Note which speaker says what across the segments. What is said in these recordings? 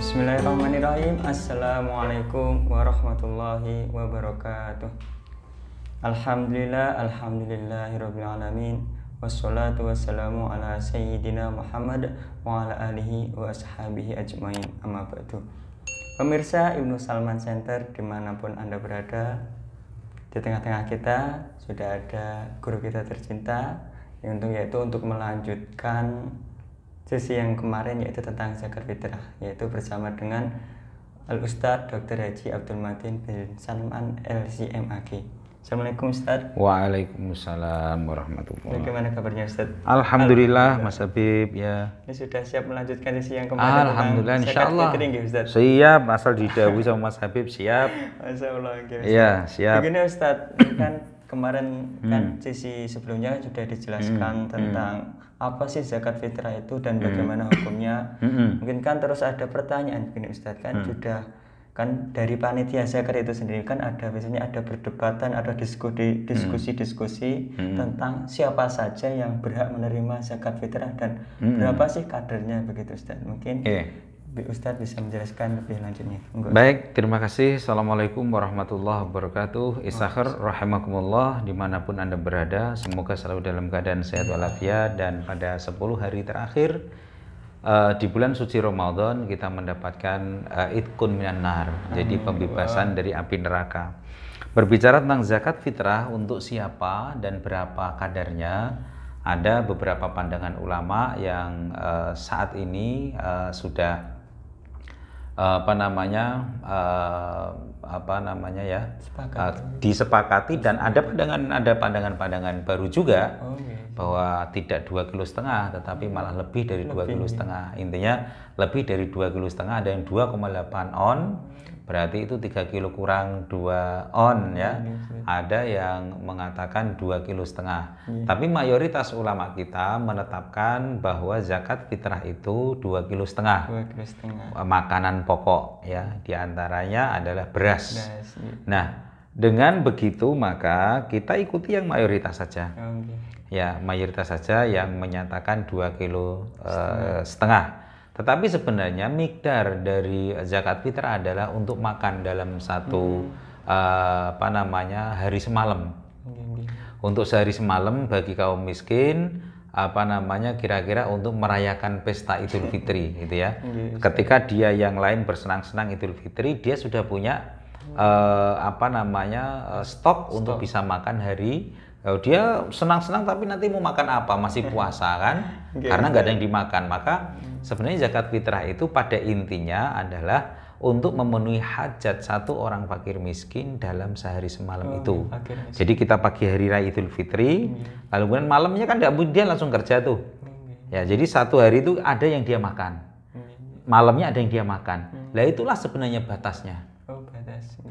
Speaker 1: Bismillahirrahmanirrahim. Assalamualaikum warahmatullahi wabarakatuh. Alhamdulillahirabbil alamin. Wassalatu wassalamu ala sayyidina Muhammad wa ala alihi wa ashabihi ajmain. Amma ba'du. Pemirsa Ibnu Salman Center dimanapun Anda berada, di tengah-tengah kita sudah ada guru kita tercinta yaitu untuk melanjutkan sesi yang kemarin, yaitu tentang zakat fitrah, yaitu bersama dengan Al-Ustadz Dr. Haji Abdul Matin bin Salman LCMAG. Assalamualaikum Ustadz.
Speaker 2: Waalaikumsalam warahmatullahi.
Speaker 1: Bagaimana kabarnya Ustadz?
Speaker 2: Alhamdulillah Mas Habib ya.
Speaker 1: Ini sudah siap melanjutkan sesi yang kemarin.
Speaker 2: Alhamdulillah insyaallah.
Speaker 1: Ustadz.
Speaker 2: Siap, asal didhawuhi sama Mas Habib siap.
Speaker 1: Masyaallah.
Speaker 2: Iya, siap.
Speaker 1: Begini Ustadz, kan kemarin kan sesi sebelumnya sudah dijelaskan tentang apa sih zakat fitrah itu dan bagaimana hukumnya. Mungkin kan terus ada pertanyaan begini Ustadz, kan sudah kan dari panitia zakat itu sendiri kan ada biasanya ada perdebatan, ada diskusi-diskusi tentang siapa saja yang berhak menerima zakat fitrah dan berapa sih kadarnya begitu Ustadz. Mungkin Ustadz bisa menjelaskan lebih lanjutnya.
Speaker 2: Baik, terima kasih. Assalamualaikum warahmatullahi wabarakatuh. Isakhir rahimakumullah, dimanapun Anda berada, semoga selalu dalam keadaan sehat walafiat. Dan pada 10 hari terakhir di bulan suci Ramadan kita mendapatkan itqun minan nar, jadi pembebasan dari api neraka. Berbicara tentang zakat fitrah untuk siapa dan berapa kadarnya, ada beberapa pandangan ulama yang saat ini sudah disepakati, dan ada pandangan baru juga bahwa tidak 2,5 kilo tetapi malah lebih dari 2,5 kilo. Intinya lebih dari 2,5 kilo, ada yang 2,8 on, berarti itu 3 kilo kurang 2 on ya. Ada yang mengatakan 2,5 kilo. Tapi mayoritas ulama kita menetapkan bahwa zakat fitrah itu 2,5 kilo. Makanan pokok ya, diantaranya adalah beras. Nah, dengan begitu maka kita ikuti yang mayoritas saja. Ya, mayoritas saja yang menyatakan 2,5 kilo. Tetapi sebenarnya mikdar dari zakat fitrah adalah untuk makan dalam satu hari semalam. Untuk sehari semalam bagi kaum miskin, kira-kira untuk merayakan pesta Idul Fitri gitu ya. Ketika dia yang lain bersenang-senang Idul Fitri, dia sudah punya stok untuk bisa makan hari. Dia senang-senang tapi nanti mau makan apa? Masih puasa kan? Karena nggak ada yang dimakan. Maka sebenarnya zakat fitrah itu pada intinya adalah untuk memenuhi hajat satu orang fakir miskin dalam sehari semalam itu. Jadi kita pagi hari raya Idul Fitri, lalu kemudian malamnya kan dia langsung kerja tuh. Ya, jadi satu hari itu ada yang dia makan. Malamnya ada yang dia makan. Lah itulah sebenarnya batasnya.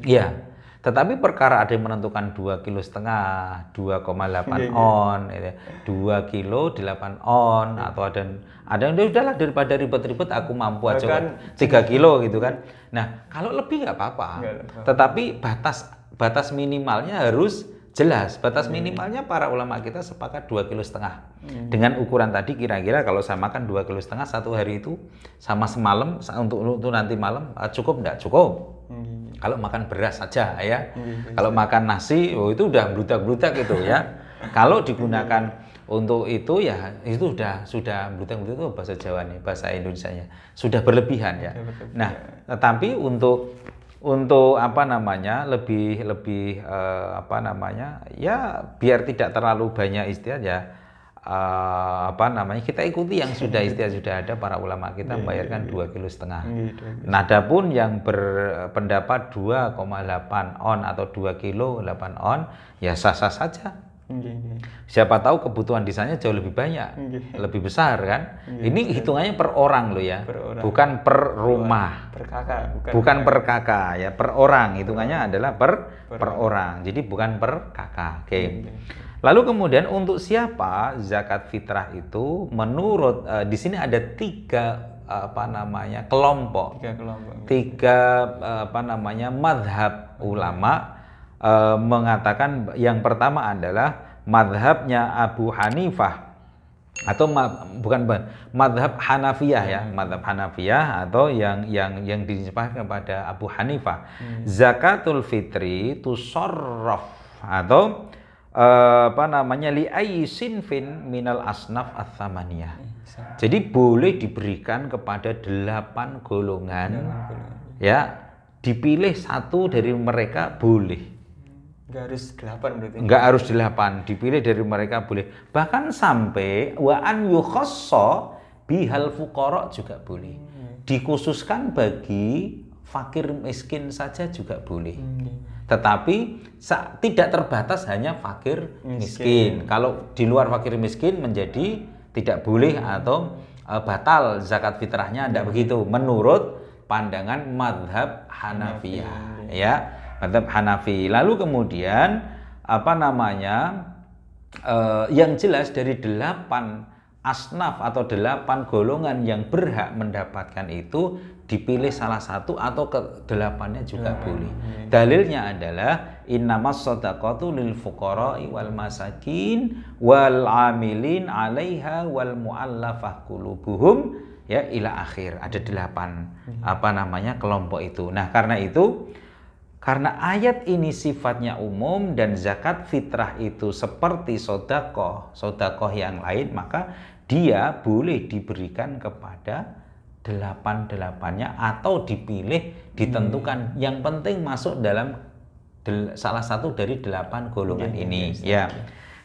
Speaker 2: Iya. Tetapi perkara ada yang menentukan 2,5 kilo, 2,8 on, 2 kilo 8 on, atau ada yang udahlah daripada ribet-ribet aku mampu aja kan 3 kilo gitu kan. Nah, kalau lebih nggak apa-apa. Tetapi batas minimalnya harus jelas. Batas minimalnya para ulama kita sepakat 2,5 kilo. Dengan ukuran tadi kira-kira kalau saya makan 2,5 kilo satu hari itu sama semalam untuk nanti malam cukup enggak? Cukup. Kalau makan beras saja ya. Kalau makan nasi, itu udah bludak-bludak gitu ya. Kalau digunakan untuk itu ya itu sudah bludak-bludak itu bahasa Jawa nih, bahasa Indonesianya. Sudah berlebihan ya. Nah, tetapi untuk lebih ya biar tidak terlalu banyak istiadat ya. Kita ikuti yang sudah ada para ulama kita membayarkan 2,5 kilo. Nah, adapun yang berpendapat 2,8 on atau 2 kilo 8 on ya sah-sah saja. Siapa tahu kebutuhan di sana jauh lebih banyak, lebih besar kan. Ini hitungannya per orang loh ya, bukan per rumah, bukan per kakak ya, per orang. Hitungannya adalah per orang, jadi bukan per kakak. Oke. Lalu kemudian untuk siapa zakat fitrah itu menurut di sini ada tiga kelompok. Madhab ulama mengatakan yang pertama adalah madhabnya Abu Hanifah atau madhab Hanafiyah ya, madhab Hanafiyah atau yang dinisbahkan kepada Abu Hanifah. Zakatul fitri tusarraf atau li ayyi sinfin minal asnaf ats-tsamaniyah. Jadi boleh diberikan kepada 8 golongan ya, dipilih satu dari mereka boleh.
Speaker 1: Nggak harus 8 berarti.
Speaker 2: Nggak harus 8, dipilih dari mereka boleh. Bahkan sampai wa an yukhassa bihal fuqara juga boleh. Dikhususkan bagi fakir miskin saja juga boleh. Tetapi tidak terbatas hanya fakir miskin. Kalau di luar fakir miskin menjadi tidak boleh atau batal zakat fitrahnya, tidak begitu menurut pandangan madhab Hanafiyah ya. Madhab Hanafi. Lalu kemudian yang jelas dari 8 asnaf atau 8 golongan yang berhak mendapatkan itu dipilih salah satu atau ke-8-nya juga boleh. Dalilnya adalah innamas shadaqatu lil fuqara'i wal masakin wal 'amilin 'alaiha wal mu'allafah qulubuhum ya ila akhir. Ada 8 kelompok itu. Nah, karena ayat ini sifatnya umum dan zakat fitrah itu seperti sodakoh yang lain, maka dia boleh diberikan kepada 8-8-nya atau dipilih, ditentukan. Yang penting masuk dalam salah satu dari 8 golongan ini. Ya.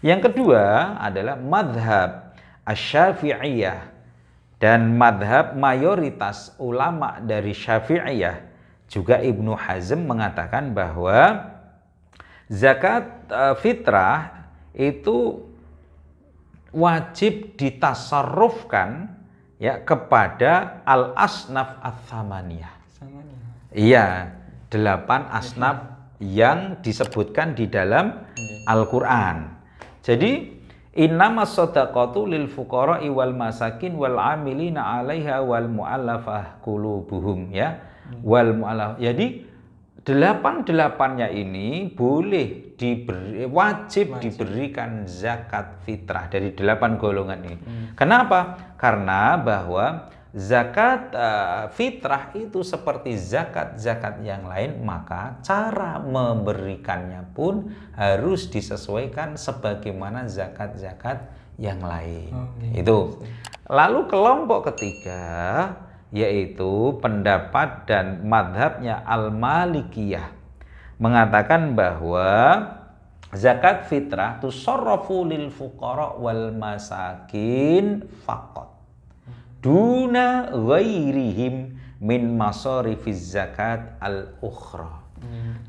Speaker 2: Yang kedua adalah madhab asy-Syafi'iyah dan madhab mayoritas ulama dari Syafi'iyah. Juga Ibnu Hazm mengatakan bahwa zakat fitrah itu wajib ditasarrufkan ya kepada al-asnaf ats-tsamaniyah. Iya, 8 asnaf yang disebutkan di dalam Al-Qur'an. Jadi innamas shadaqatu lil fuqara'i wal masakin wal 'amilina 'alaiha wal mu'allafah qulubuhum ya. Wal mu'allaf. Jadi 8-8-nya ini boleh wajib diberikan zakat fitrah dari 8 golongan ini. Kenapa? Karena bahwa zakat fitrah itu seperti zakat-zakat yang lain, maka cara memberikannya pun harus disesuaikan sebagaimana zakat-zakat yang lain. Itu. Lalu kelompok ketiga yaitu pendapat dan madhabnya Al-Malikiyah mengatakan bahwa zakat fitrah tusarrafu lil fuqara wal masakin faqat duna ghairihim min masarifiz zakat al-ukhra.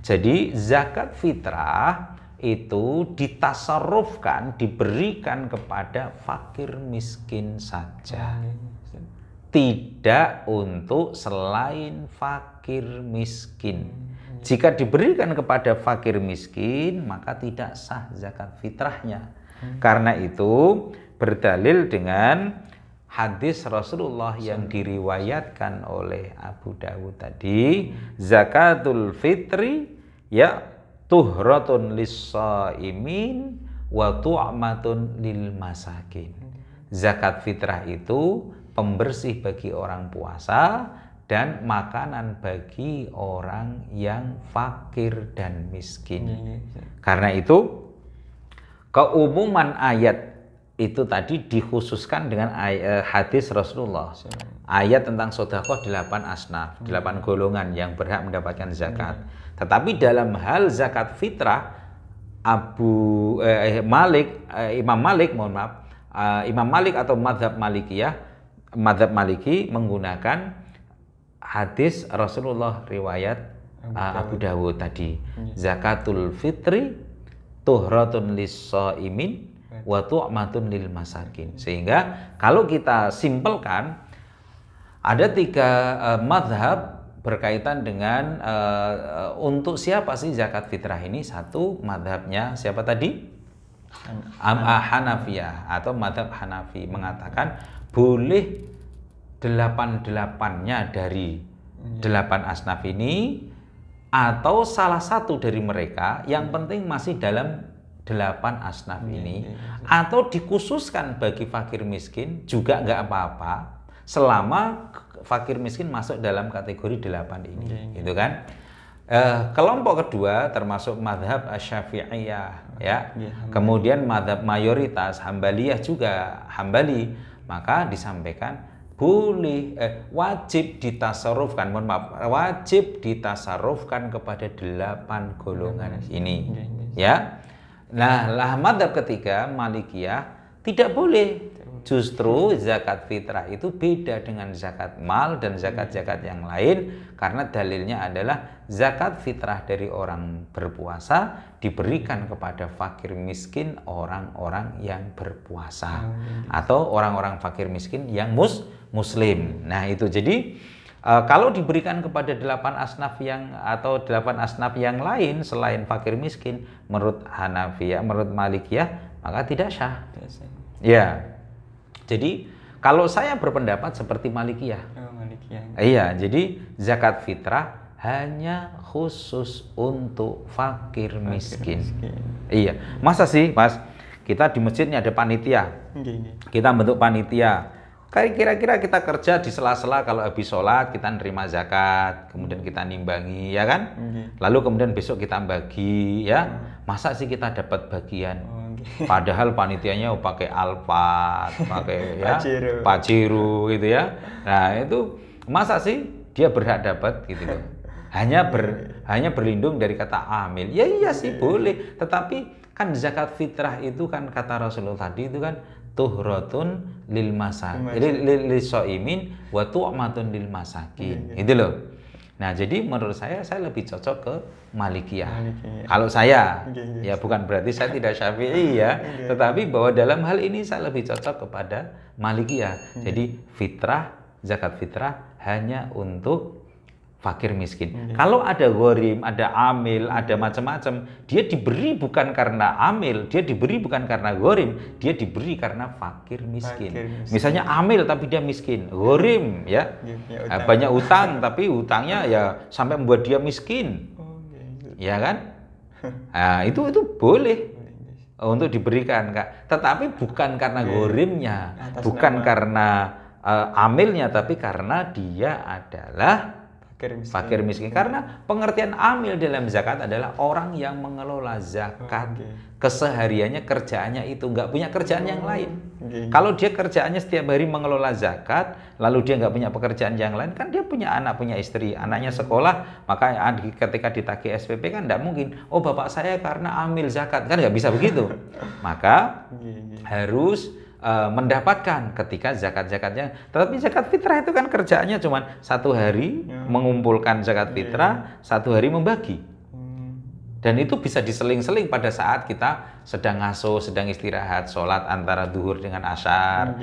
Speaker 2: Jadi zakat fitrah itu ditasarrufkan, diberikan kepada fakir miskin saja. Tidak untuk selain fakir miskin. Jika diberikan kepada fakir miskin, maka tidak sah zakat fitrahnya. Karena itu berdalil dengan hadis Rasulullah yang diriwayatkan oleh Abu Dawud tadi, zakatul fitri ya tuhratun lis-shaimin wa tu'matun lil masakin. Zakat fitrah itu pembersih bagi orang puasa dan makanan bagi orang yang fakir dan miskin. Karena itu keumuman ayat itu tadi dikhususkan dengan hadis Rasulullah. Ayat tentang sedekah 8 asnaf, 8 golongan yang berhak mendapatkan zakat. Tetapi dalam hal zakat fitrah Imam Malik atau madhab Malikiyah, madhab Maliki menggunakan hadis Rasulullah riwayat Abu Dawud tadi. Zakatul fitri tuhratun lis-shaimin wa tu'matun lil masakin. Sehingga kalau kita simpelkan ada 3 madhab berkaitan dengan untuk siapa sih zakat fitrah ini. Satu, madhabnya siapa tadi? Hanafiyah atau madhab Hanafi mengatakan boleh 8-8-nya dari 8 asnaf ini atau salah satu dari mereka, yang penting masih dalam 8 asnaf ini, atau dikhususkan bagi fakir miskin juga nggak apa-apa selama fakir miskin masuk dalam kategori 8 ini, gitu kan. Kelompok kedua termasuk madhab Asy-Syafi'iyah, ya. Kemudian madhab mayoritas Hambaliyah juga Hambali, maka disampaikan boleh wajib ditasarrufkan, mohon maaf, wajib ditasarrufkan kepada 8 golongan ini, ya. Nah, lah madhab ketiga Malikiyah tidak boleh. Justru zakat fitrah itu beda dengan zakat mal dan zakat-zakat yang lain, karena dalilnya adalah zakat fitrah dari orang berpuasa diberikan kepada fakir miskin orang-orang yang berpuasa atau orang-orang fakir miskin yang muslim. Nah, itu jadi kalau diberikan kepada 8 asnaf yang atau 8 asnaf yang lain selain fakir miskin, menurut Hanafiyah, menurut Malikiyah, maka tidak sah. Ya. Jadi kalau saya berpendapat seperti Malikiyah. Iya, jadi zakat fitrah hanya khusus untuk fakir miskin. Iya. Masa sih, Mas? Kita di masjidnya ada panitia. Kita bentuk panitia. Kira-kira kita kerja di sela-sela, kalau habis sholat kita nerima zakat, kemudian kita nimbangi, ya kan? Lalu kemudian besok kita bagi, ya. Masa sih kita dapat bagian? Padahal panitianya pakai Alphard, pakai ya, Pajero gitu ya. Nah, itu masa sih dia berhak dapat gitu loh. Hanya berlindung dari kata amil. Ya iya sih boleh, tetapi kan zakat fitrah itu kan kata Rasulullah tadi itu kan tuhratun lil masakin, lil shaimin wa tu'matun lil masakin. Itu loh. Nah, jadi menurut saya lebih cocok ke Malikiyah. Kalau saya, ya bukan berarti saya tidak Syafi'i ya, tetapi bahwa dalam hal ini saya lebih cocok kepada Malikiyah. Jadi fitrah, zakat fitrah hanya untuk fakir miskin. Kalau ada ghorim, ada amil, ada macam-macam, dia diberi bukan karena amil, dia diberi bukan karena ghorim, dia diberi karena fakir miskin. Misalnya amil tapi dia miskin, ghorim ya, banyak utang tapi utangnya ya sampai membuat dia miskin, ya kan? Nah, itu boleh untuk diberikan, Kak. Tetapi bukan karena ghorimnya, bukan karena amilnya, tapi karena dia adalah fakir miskin. Karena pengertian amil dalam zakat adalah orang yang mengelola zakat. Kesehariannya kerjaannya itu, nggak punya kerjaan yang lain. Kalau dia kerjaannya setiap hari mengelola zakat, lalu dia nggak punya pekerjaan yang lain, kan dia punya anak, punya istri, anaknya sekolah, maka ketika ditagih SPP kan nggak mungkin, oh bapak saya karena amil zakat, kan nggak bisa begitu. Maka harus mendapatkan ketika zakat-zakatnya. Tetapi zakat fitrah itu kan kerjaannya cuma 1 hari mengumpulkan zakat fitrah, 1 hari membagi. Dan itu bisa diseling-seling pada saat kita sedang ngasuh, sedang istirahat, sholat antara duhur dengan asyar.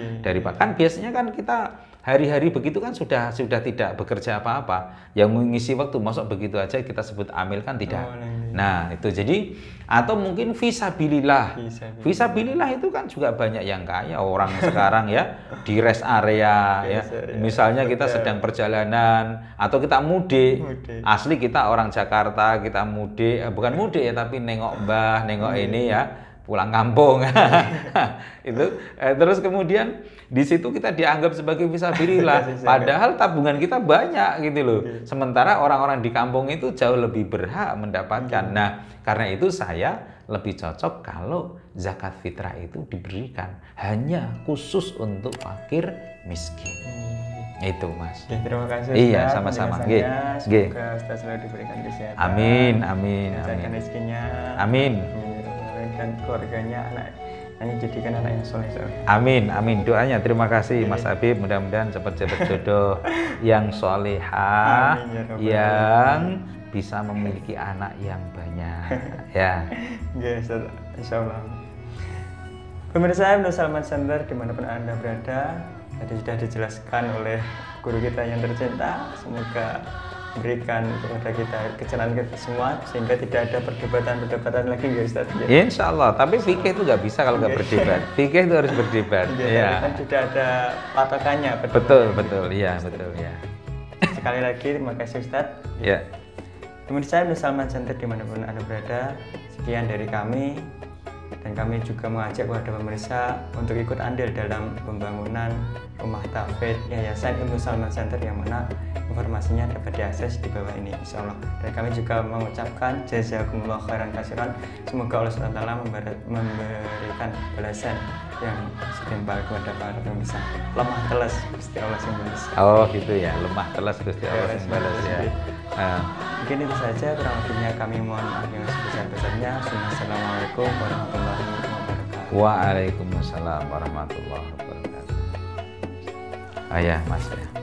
Speaker 2: Kan biasanya kan kita hari-hari begitu kan sudah tidak bekerja apa-apa. Yang mengisi waktu, masuk begitu aja kita sebut amil kan tidak. Nah, itu jadi, atau mungkin fisabilillah. Fisabilillah itu kan juga banyak yang kaya orang sekarang ya, di rest area ya. Misalnya kita sedang perjalanan atau kita mudik. Asli kita orang Jakarta, kita mudik, bukan mudik ya, tapi nengok mbah, nengok ini ya, pulang kampung. Itu terus kemudian di situ kita dianggap sebagai fisabilillah, padahal tabungan kita banyak gitu loh. Sementara orang-orang di kampung itu jauh lebih berhak mendapatkan. Nah, karena itu saya lebih cocok kalau zakat fitrah itu diberikan hanya khusus untuk fakir miskin. Itu, Mas.
Speaker 1: Terima kasih.
Speaker 2: Iya, sama-sama.
Speaker 1: Semoga Ustaz selalu diberikan kesehatan.
Speaker 2: Amin.
Speaker 1: Lancarkan rezekinya.
Speaker 2: Amin.
Speaker 1: Dan keluarganya hanya jadikan anak yang soleh.
Speaker 2: Amin. Doanya terima kasih Mas Habib, mudah-mudahan cepat jodoh yang solehah, yang bisa memiliki anak yang banyak. Ya. Insya Allah.
Speaker 1: Pemirsa Ibnu Salman Center dimanapun Anda berada, tadi sudah dijelaskan oleh guru kita yang tercinta. Semoga berikan kepada kita kecerahan kita semua sehingga tidak ada perdebatan lagi ya Ustaz.
Speaker 2: Insya Allah, tapi fikih itu nggak bisa kalau nggak berdebat. Fikih itu harus berdebat.
Speaker 1: Ya. Kan sudah ada patokannya.
Speaker 2: Betul, ya betul ya.
Speaker 1: Sekali lagi terima kasih Ustaz.
Speaker 2: Ya.
Speaker 1: Pemirsa Ibnu Salman Center dimanapun Anda berada, sekian dari kami. Dan kami juga mengajak kepada pemirsa untuk ikut andil dalam pembangunan rumah tahfidz Yayasan Ibnu Salman Center, yang mana informasinya dapat diakses di bawah ini insya Allah. Dan kami juga mengucapkan jazakumullah khairan kasiran, semoga Allah SWT memberikan balasan yang setimpal kepada para pemirsa. Lemah telas Gusti Allah yang balas.
Speaker 2: Oh gitu ya, lemah telas Gusti Allah yang balas ya.
Speaker 1: Mungkin itu saja, kurang lebihnya kami mohon maaf yang sebesar-besarnya. Assalamualaikum warahmatullahi wabarakatuh.
Speaker 2: Waalaikumsalam warahmatullahi wabarakatuh. Ayah Mas ya.